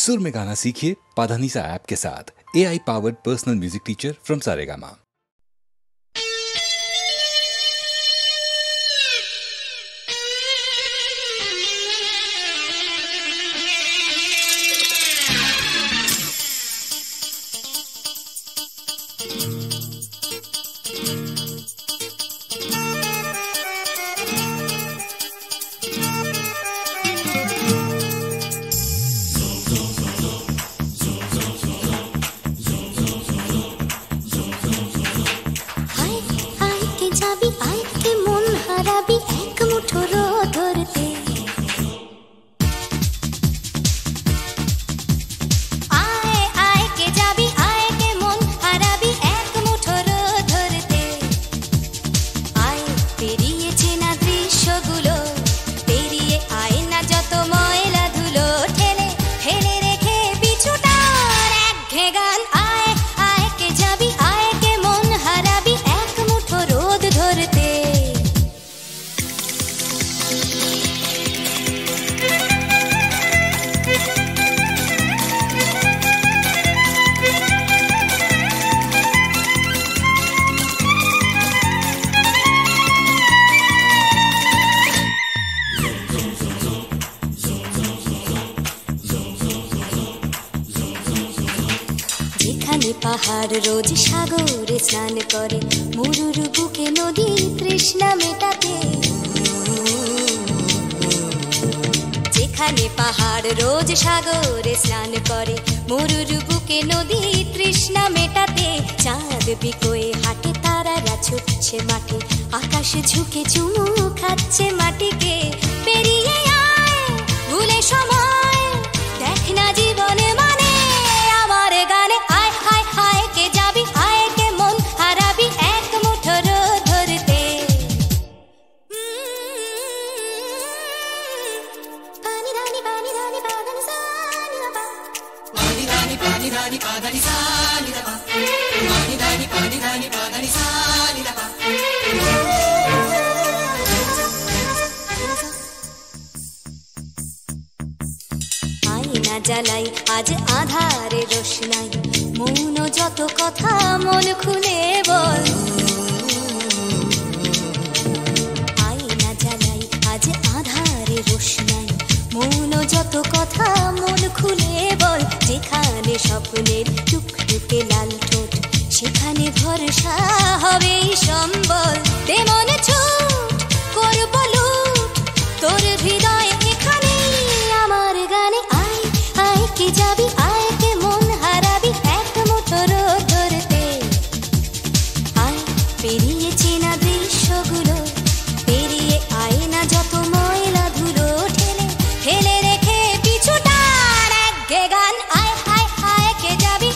सुर में गाना सीखिए पाधानीसा ऐप के साथ। AI powered personal music teacher from Saregama. পাহাড় রোজ সাগরে স্নান করে, মরুর বুকে নদী তৃষ্ণা মেটাতে। যেখানে পাহাড় রোজ সাগরে স্নান করে, মরুর বুকে নদী তৃষ্ণা মেটাতে। চাঁদ বিকোয়ে হাটে, তারারা ছুটছে মাঠে, আকাশ ঝুঁকে চুমু খাচ্ছে মাটিকে। পেরিয়ে আয় ভুলে সময়, দেখ না জীবনে মানে আমার গানে। আয় হায় হায় কে যাবি, আয় কে মন হারাবি এক মুঠো রোদ ধরতে। পানি রানি পানি রানি পাদানি সানি রাবা, পানি রানি পানি রানি পাদানি সানি রাবা, পানি রানি পানি রানি পাদানি সানি রাবা। আয়না জ্বালাই আজ আধারে রোশনাই, মৌন যত কথা মন খুলে বল। আয়না জ্বালাই আজ আধারে রোশনাই, মৌন যত কথা মন খুলে বল। যেখানে স্বপ্নের টুকটুকে লাল ঠোঁট, সেখানে ভরসা হবে সম্বল। তেমন ছুট করব লুট তোর হৃদয় এখানে আমার গানে। আয় আয় কে যাবি, আয় কে মন হারাবি এক মুঠো রোদ ধরতে। আয় পেরিয়ে চেনা দৃশ্যগুলো, পেরিয়ে আয় না যত ময়লা ধুলো। ঠেলে ঠেলে রেখে পিছুটার এক গান। আয় হায় হায় কে যাবি।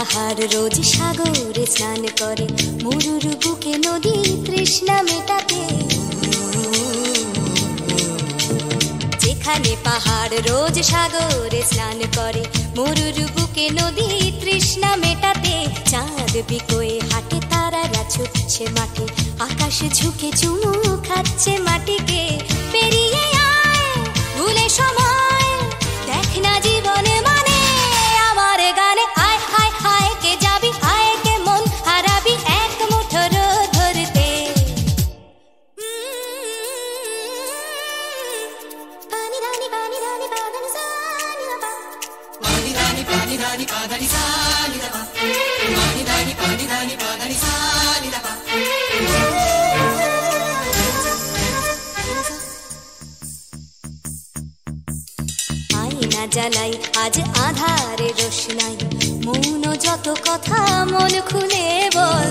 পাহাড় রোজ সাগরে স্নান করে, মরুর বুকে নদী তৃষ্ণা মেটাতে। যেখানে পাহাড় রোজ সাগরে স্নান করে, মরুর বুকে নদী তৃষ্ণা মেটাতে। চাঁদ বিকোয়ে হাটে, তারারা ছুটছে মাঠে, আকাশ ঝুঁকে চুমু খাচ্ছে মাটিকে। পেরিয়ে আয় ভুলে সময়, দেখ না জীবনে মানে আমার গানে। আয় হায় হায় কে যাবি, আয় কে মন হারাবি এক মুঠো রোদ ধরতে। পানি রানি পানি রানি পাদানি সানি রা পা, পানি রানি পাদানি সানি রা পা, পানি রানি পাদানি সানি রা পা। আয়না জ্বালাই আজ আধারে রোশনাই, মৌন যত কথা মন খুলে বল।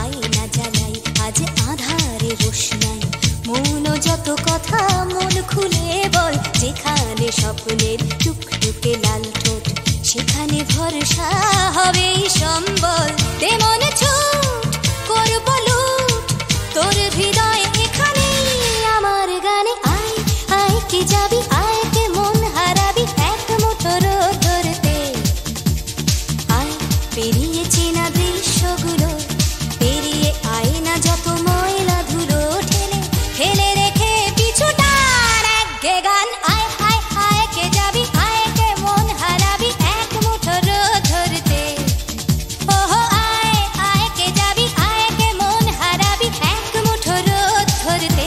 আয়না জ্বালাই আজ আধারে রোশনাই, মৌন যত কথা মন খুলে বল। যেখানে স্বপ্নের টুকটুকে লাল ঠোঁট, সেখানে ভরসা হবে সম্বল। তেমন ছুট করব লুট তোর হৃদয় এখানে আমার গানে। আয় আয় কে যাবি, আয় কে মন হারাবি এক মুঠো রোদ ধরতে। আয় পেরিয়ে চেনা দৃশ্যগুলো, পেরিয়ে আয় না যত ময়লা ধুলো, ঠেলে ফেলে রেখে পিছুটার একঘে গান। আয় হায় হায় কে যাবি, আয় কে মন হারাবি এক মুঠো রোদ ধরতে। ওহো আয় আয় কে যাবি, আয় কে মন হারাবি এক মুঠো রোদ ধরতে।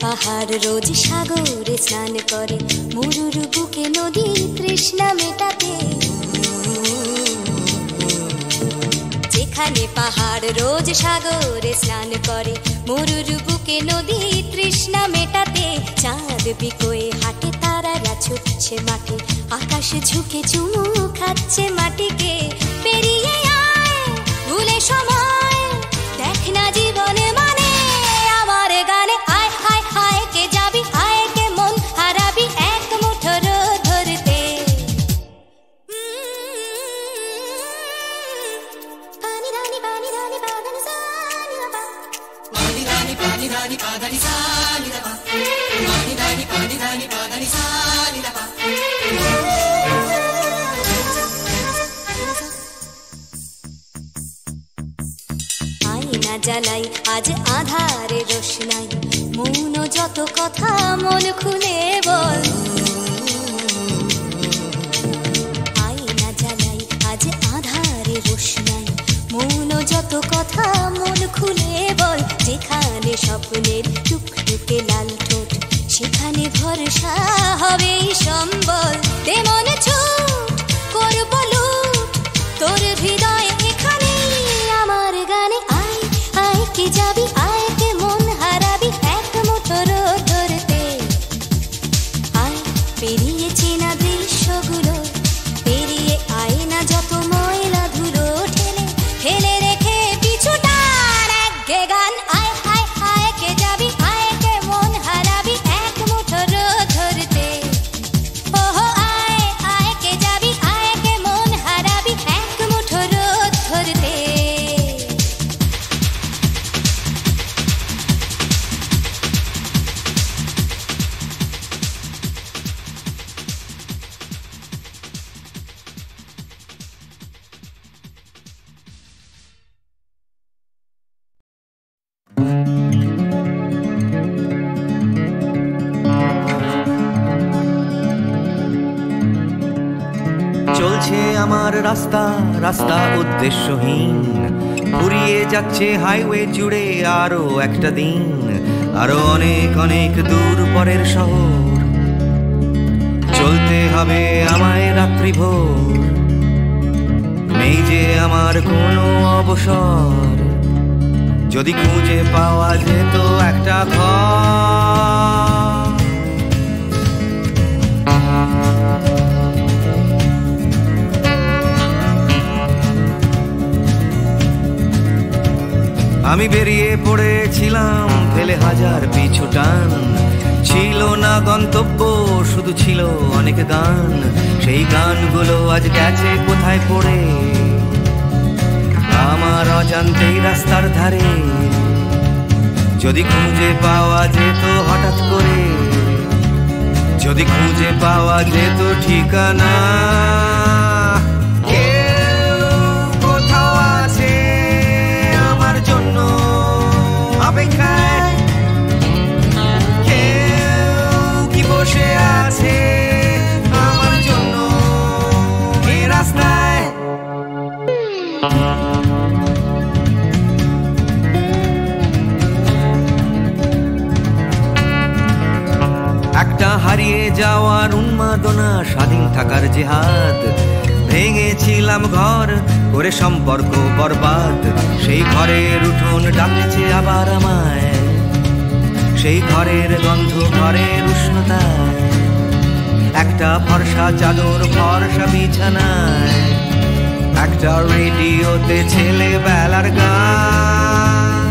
পাহাড় রোজ সাগরে স্নান করে, মরুর বুকে নদী তৃষ্ণা মেটাতে। যেখানে পাহাড় রোজ সাগরে স্নান করে, মরুর বুকে নদী তৃষ্ণা মেটাতে। চাঁদ বিকোয়ে হাটে, তারারা ছুটছে মাঠে, আকাশ ঝুঁকে চুমু খাচ্ছে মাটিকে। পেরিয়ে আয় ভুলে সময়, দেখ না জীবনে মানে আমার গানে। আয় হায় হায় কে যাবি, আয় কে মন হারাবি এক মুঠো রোদ ধরতে। পানি রানি পাদানি সানি রা পা, পানি রানি পাদানি সানি রা পা, পানি রানি পাদানি সানি রা পা। আয়না জ্বালাই আজ আধারে রোশনাই, মৌন যত কথা মন খুলে বল। আয়না জ্বালাই আজ আধারে রোশনাই, মৌন যত কথা মন খুলে বল। যেখানে স্বপ্নের টুকটুকে লাল ঠোঁট, সেখানে ভরসা হবে সম্বল। তেমন ছুট আমার রাস্তা রাস্তা উদ্দেশ্যহীন, ফুরিয়ে যাচ্ছে হাইওয়ে জুড়ে আরো একটা দিন, আরো অনেক অনেক দূর পরের শহর, চলতে হবে আমায় রাত্রি ভোর। নেই যে আমার কোনো অবসর, যদি খুঁজে পাওয়া যেত একটা ঘর। আমি বেরিয়ে পড়েছিলাম ফেলে হাজার পিছু টান, ছিল না গন্তব্য শুধু ছিল অনেক গান, সেই গানগুলো আজ গেছে কোথায় পড়ে আমার অজান্তেই রাস্তার ধারে। যদি খুঁজে পাওয়া যেত হঠাৎ করে, যদি খুঁজে পাওয়া যেত ঠিকানা, কেউ কোথাও আছে আমার জন্য অপেক্ষায়, কেউ কি বসে আছে আমার জন্য এই রাস্তায়। একটা হারিয়ে যাওয়ার উন্মাদনা, স্বাধীন থাকার জেহাদ, ভেঙেছিলাম ঘর করে সম্পর্ক বরবাদ, সেই ঘরের উঠোন ডাকছে আবার আমায়, সেই ঘরের গন্ধ ঘরের উষ্ণতা, একটা ফর্সা চাদর ফর্সা বিছানায়, একটা রেডিওতে ছেলেবেলার গান।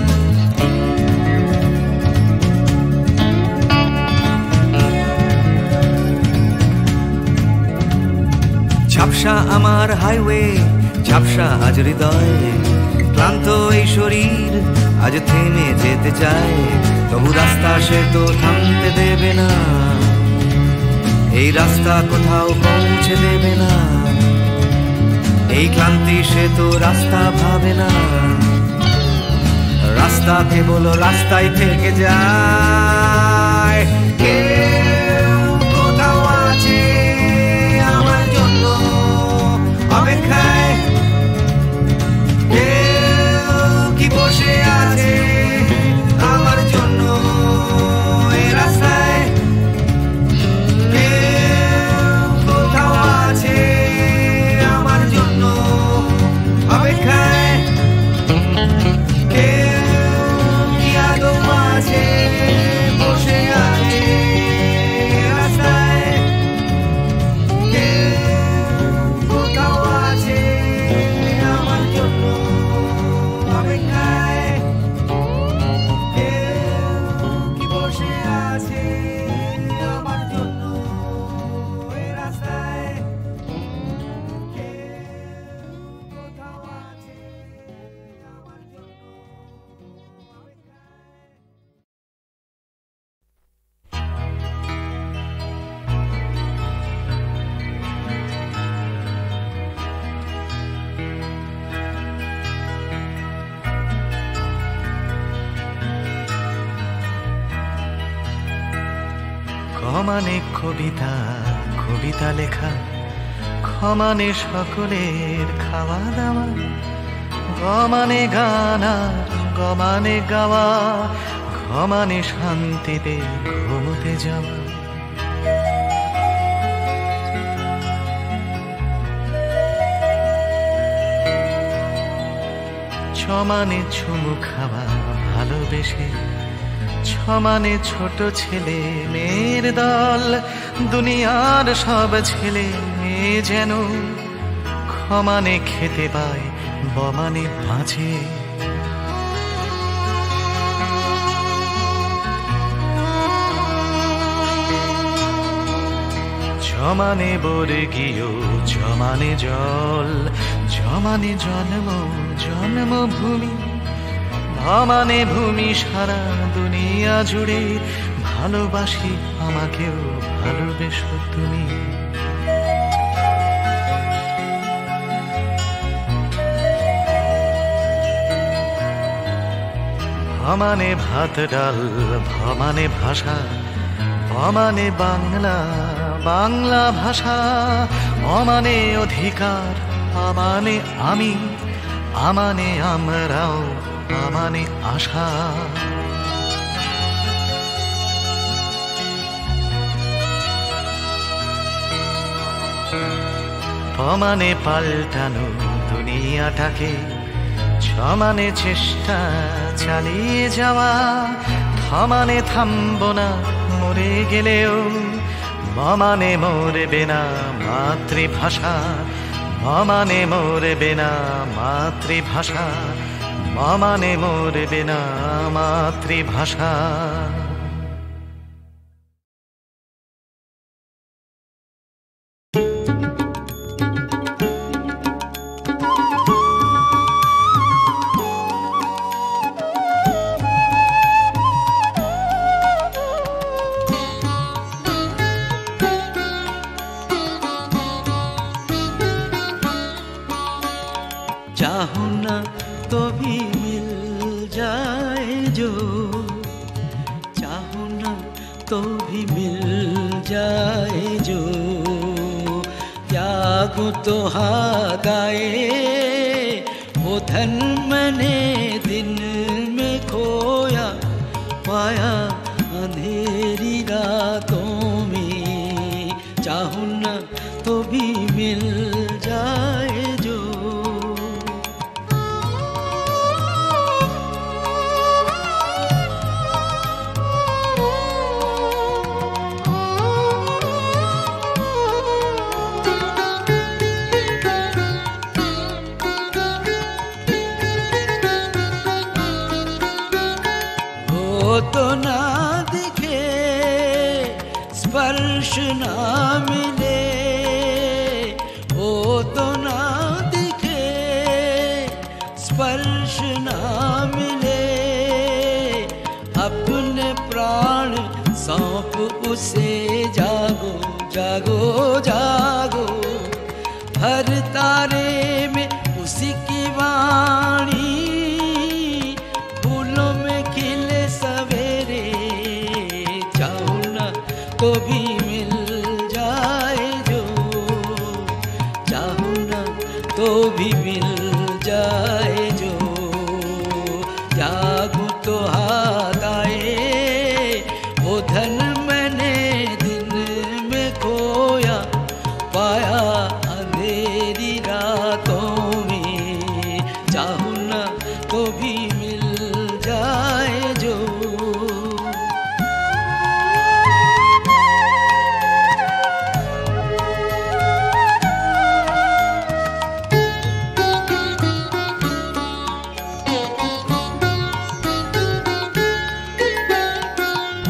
ঝাপসা আমার হাইওয়ে, ঝাপসা আজ হৃদয়, ক্লান্ত এই শরীর আজ থেমে যেতে চায়, তবু রাস্তা সে তো থামতে দেবে না, এই রাস্তা কোথাও পৌঁছে দেবে না, এই ক্লান্তি সে তো রাস্তা ভাবে না, রাস্তা কেবল রাস্তায় থেকে যায়। কেউ কোথাও আছে আমার জন্য অপেক্ষায়, কেউ কি বসে আছে আমার জন্য এই রাস্তায়, কেউ কোথাও আছে আমার জন্য অপেক্ষায়, কেউ কি আদৌ আছে বসে আছে রাস্তায়, কেউ কোথাও আছে আমার জন্য অপেক্ষায়, কেউ কি বসে আছে আমার জন্য এই রাস্তায়, কেউ কোথাও আছে আমার জন্য ক্ষমানে কবিতা কবিতা লেখা, ক্ষমানে সকলের খাওয়া দাওয়া, গমানে গানা গমানে গাওয়া, ঘমানে শান্তিতে ঘুমোতে যাওয়া। ছমানে চুমু খাওয়া ভালোবেসে, ছমানে ছোট ছেলে মেয়ের দল, দুনিয়ার সব ছেলে মেয়ে যেন ক্ষমানে খেতে পায় বমানে মাঝে। জমানে বর্গীয় জমানে জল, জমানে জন্ম জন্মভূমি, ভমানে ভূমি সারা দুনিয়া জুড়ে, ভালোবাসি আমাকেও ভালোবেসো তুমি। ভমানে ভাত ডাল ভমানে ভাষা, ভমানে বাংলা বাংলা ভাষা, অমানে অধিকার, আমানে আমি, আমানে আমরাও, আমানে আশা। অমানে পাল্টানো দুনিয়াটাকে, সমানে চেষ্টা চালিয়ে যাওয়া, সমানে থামবো না মরে গেলেও, মমানে মরবে না মাতৃভাষা, মমানে মরবে না মাতৃভাষা, মমানে মরবে না মাতৃভাষা। चाहो ना तो भी मिल जाए जो, चाहो ना तो भी मिल जाए जो, त्यागो तो हाथ आए वो धन मैंने दिन में खोया, पाया अंधेरी रातों में। चाहो ना तो भी मिल जाए जो, तो ना दिखे स्पर्श ना मिले, वो तो ना दिखे स्पर्श ना मिले, अपने प्राण सौंप उसे जागो जागो जागो, हर तारे में उसी की वाणी, फूलों में खिले सवेरे। चाहो ना तो भी मिल जाए जो, चाहो ना तो भी मिल जाए जो, त्यागो तो हाथ आए वो धन मैंने दिन में खोया, पाया अंधेरी रातों में। चाहो ना तो भी मिल जाए जो,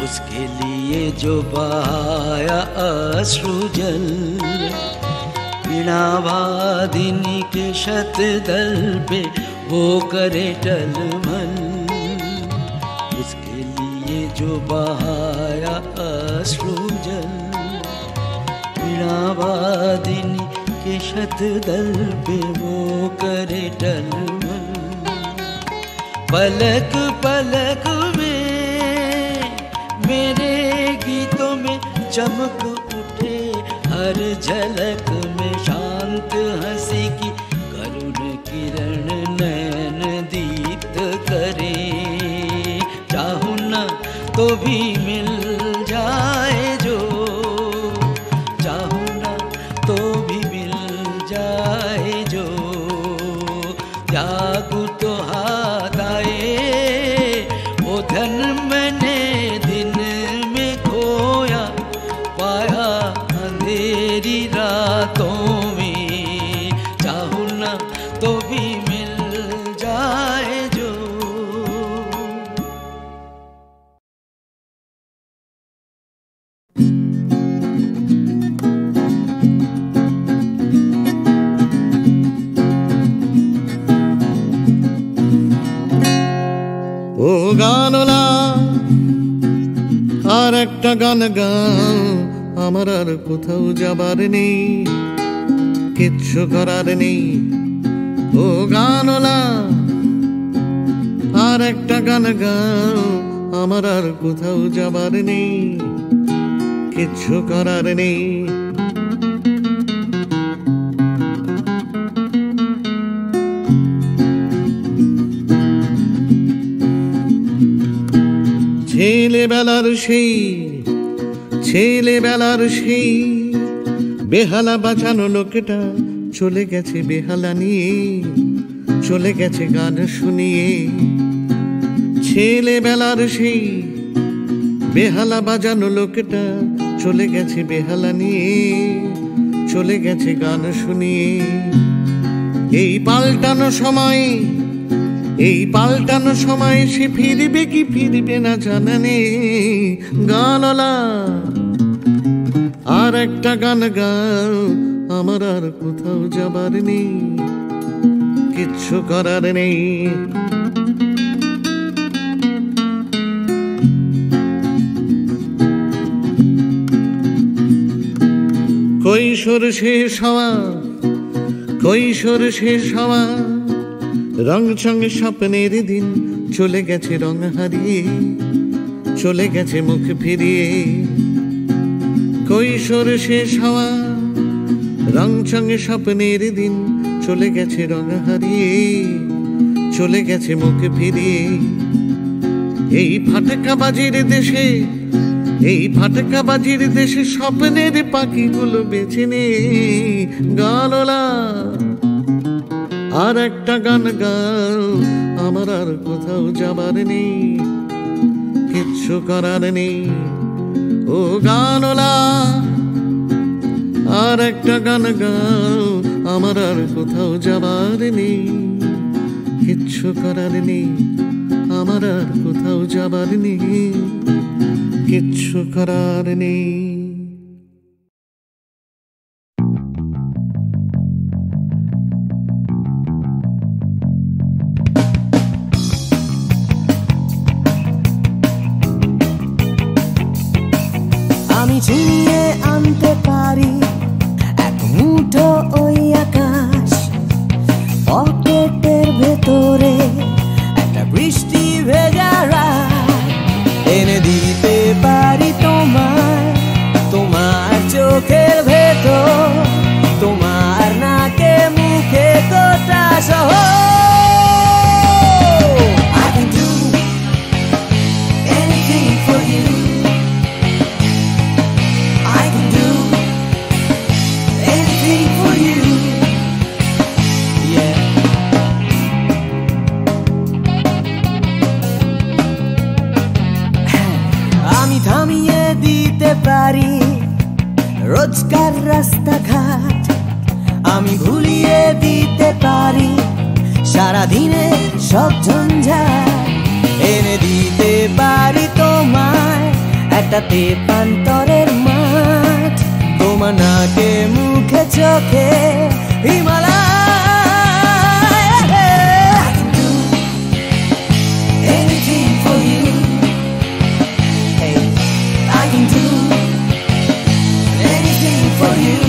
उसके लिए जो बहाया अश्रु जल, वीणावादिनी के शतदल पे वो करे टलमल। उसके लिए जो बहाया अश्रु जल, वीणावादिनी के शतदल पे वो करे टलमल। पलक पलक में मेरे गीतों में चमक उठे, हर झलक में शांत हंसी की करुण किरण नैन दीप्त करे। चाहो ना तो भी मिल जाए जो, चाहो ना तो भी मिल जाए जो, त्यागो तो हाथ आए वो धन मैंने दिन में खोया, पाया अंधेरी रातों में। चाहो ना तो भी मिल जाए जो, ও গানলা আর একটা গান গাও, আমার আর কোথাও যাবার নেই, কিচ্ছু করার নেই। ও গানলা আর একটা গান গাও, আমার আর কোথাও যাবার নেই, কিচ্ছু করার নেই। ছেলেবেলার সেই বেহালা বাজানো লোকটা চলে গেছে বেহালা নিয়ে, চলে গেছে গান শুনিয়ে। ছেলেবেলার সেই বেহালা বাজানো লোকটা চলে গেছে বেহালা নিয়ে, চলে গেছে গান শুনিয়ে। এই পাল্টানো সময় সে ফিরবে কি ফিরবে না জানা নেই। গানলা আর একটা গান গাও, আমার আর কোথাও যাবার নেই, কিচ্ছু করার নেই। কৈশোর শেষ হওয়া রং চঙে স্বপ্নের দিন চলে গেছে রং হারিয়ে, চলে গেছে মুখ ফিরিয়ে। কৈশোর শেষ হওয়া রং চঙে স্বপ্নের দিন চলে গেছে রং হারিয়ে, চলে গেছে মুখ ফিরিয়ে। এই ফাটকাবাজির দেশে স্বপ্নের পাখিগুলো বেছে নে। গানলা আর একটা গান গাও, আমার আর কোথাও যাবার নেই, কিচ্ছু করার নেই। ও গানলা আর একটা গান গাও, আমার আর কোথাও যাবার নেই, কিচ্ছু করার নেই। আমার আর কোথাও যাবার নেই, কিচ্ছু করার নেই। আমি ছিনিয়ে আনতে পারি এক মুঠো ওই আকাশ, পকেটের ভেতরে একটা বৃষ্টি ভেজা রাত এনে দিতে পারি তোমার চোখের ভেতর, তোমার নাকে মুখে গোটা শহর। I can do anything for you. I can do anything for you. Yeah. আমি থামিয়ে দিতে পারি রোজকার রাস্তাঘাট, আমি ভুলিয়ে দিতে পারি সারাদিনে সব ঝঞ্ঝাট, এনে দিতে পারি তোমায় একটা তেপান্তরের মাঠ, তোমার নাকে মুখে চোখে Himalaya. I can do anything for you. Hey, I can do anything for you.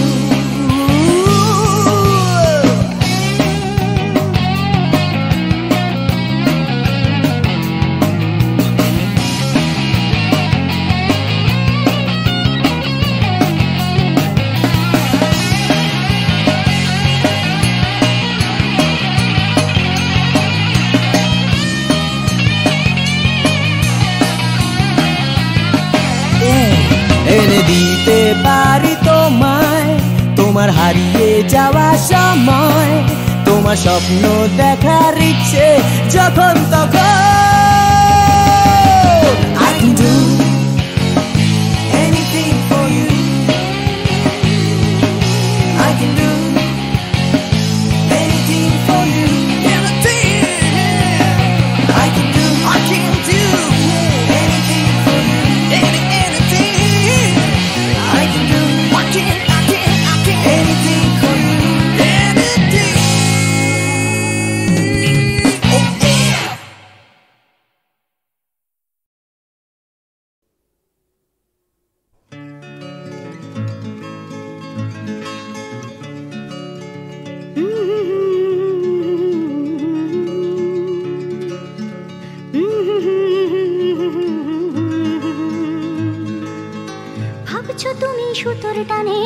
এনে দিতে পারি তোমায় তোমার হারিয়ে যাওয়া সময়, তোমার স্বপ্ন দেখার ইচ্ছে যখন তখন। I can do anything for you. I can do anything for you. Anything. I can do anything for you. Anything. I can do anything for you. Anything. Oh yeah. ভাবছো তুমি সুতোর টানে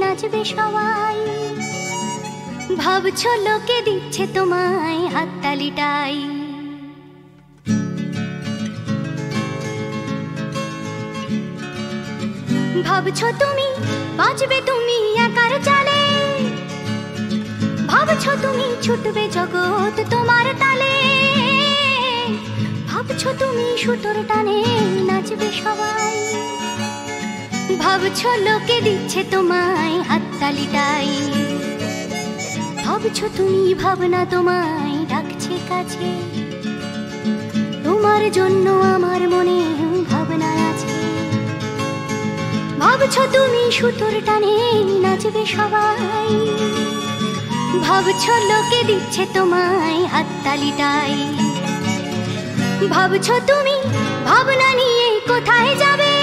নাচবে সবাই, ভাবছো লোকে দিচ্ছে তোমায় হাততালিটাই। ভাবছো তুমি বাঁচবে তুমি একার চালে, ভাবছো তুমি ছুটবে জগৎ তোমার তালে, ভাবছো তুমি সুতোর টানে নাচবে সবাই, ভাবছো লোকে দিচ্ছে তোমায় হাততালিটাই, ভাবছো তুমি ভাবনা তোমায় ডাকছে কাছে, তোমার জন্য আমার মনে ভাবনা আছে, ভাবছো তুমি সুতোর টানে নাচবে সবাই, ভাবছো লোকে দিচ্ছে তোমায় হাততালিটাই, ভাবছো তুমি ভাবনা নিয়ে কোথায় যাবে,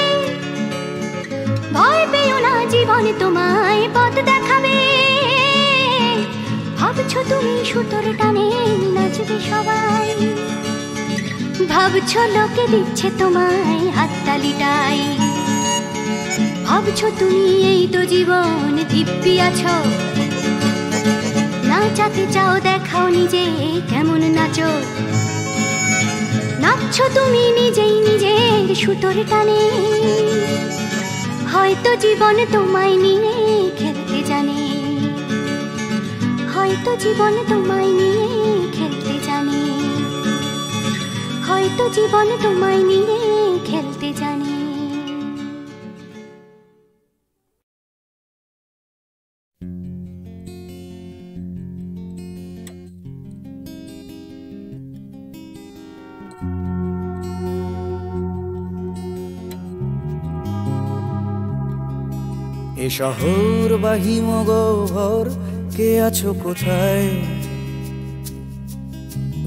ভয় পেও না জীবন তোমায় পথ দেখাবে, ভাবছো তুমি সুতোর টানে নাচবে সবাই, ভাবছো লোকে দিচ্ছে তোমায় হাততালিটাই, ভাবছো তুমি এই তো জীবন দিব্যি আছো, নাচাতে চাও দেখাও নিজে কেমন নাচো, নাচছো তুমি নিজেই নিজের সুতোর টানে, হয়তো জীবন তোমায় নিয়ে খেলতে জানে, হয়তো জীবন তোমায় নিয়ে খেলতে জানে, হয়তো জীবন তোমায় নিয়ে খেলতে জানে। এ শহর বা হিমগহর কে আছো কোথায়,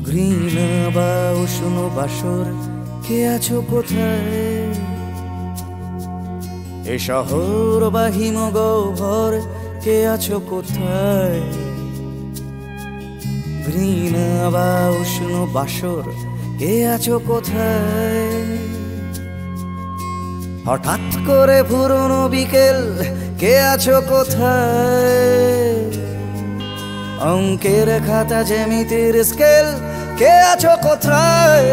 ঘৃণা বা উষ্ণ বাসর কে আছো কোথায়, এ শহর বা হিমগহর কে আছো কোথায়, ঘৃণা বা উষ্ণ বাসর কে আছো কোথায়, হঠাৎ করে পুরনো বিকেল কে আছো কোথায়, অঙ্কের খাতা জ্যামিতির স্কেল কে আছো কোথায়,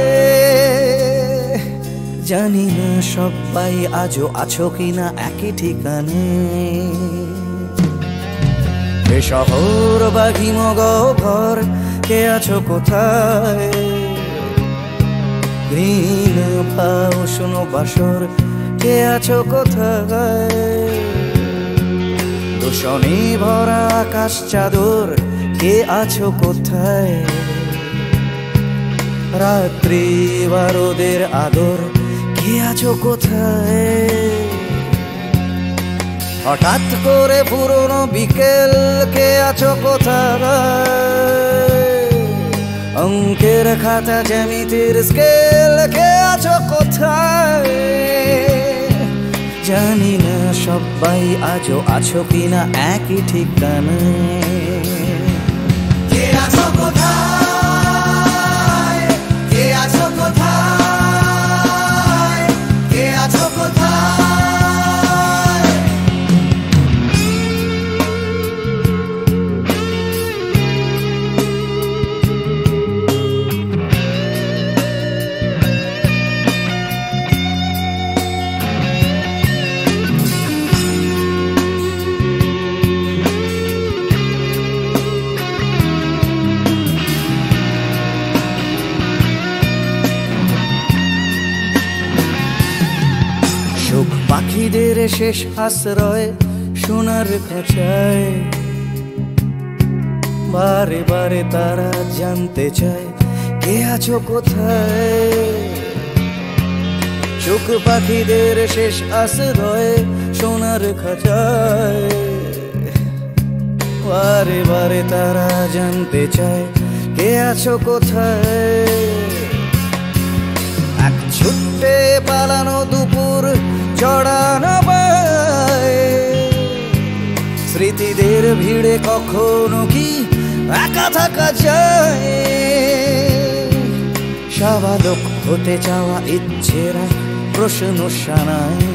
জানি না সবাই আজও আছো কিনা একই ঠিকানে, এ শহর বা হিমগহর কে আছো কোথায়, ঘৃণা বা উষ্ণ বাসর কে আছো কোথায়, দূষণে ভরা আকাশ চাদর কে আছো কোথায়, রাত্রি বা রোদের আদর কে আছো কোথায়, হঠাৎ করে পুরনো বিকেল কে আছো কোথায়, অঙ্কের খাতা জ্যামিতির স্কেল কে আছো কোথায়, জানি না সবাই আজও আছো কিনা একই ঠিকানায়, কে আছো কোথায়, কে আছো কোথায়, কে আছো কোথায়, পাখিদের শেষ আশ্রয় সোনার খাঁচায়, বারে বারে তারা জানতে চায় কে আছো কোথায়, চোখ পাখিদের শেষ আশ্রয় সোনার খাঁচায়, বারে বারে তারা জানতে চায় কে আছো কোথায়, এক ছুটে পালানো দুপুর জড়ানো পায়, স্মৃতিদের ভিড়ে কখনো কি একা থাকা যায়, স্বাভাবিক হতে চাওয়া ইচ্ছেরা প্রশ্ন শানায়,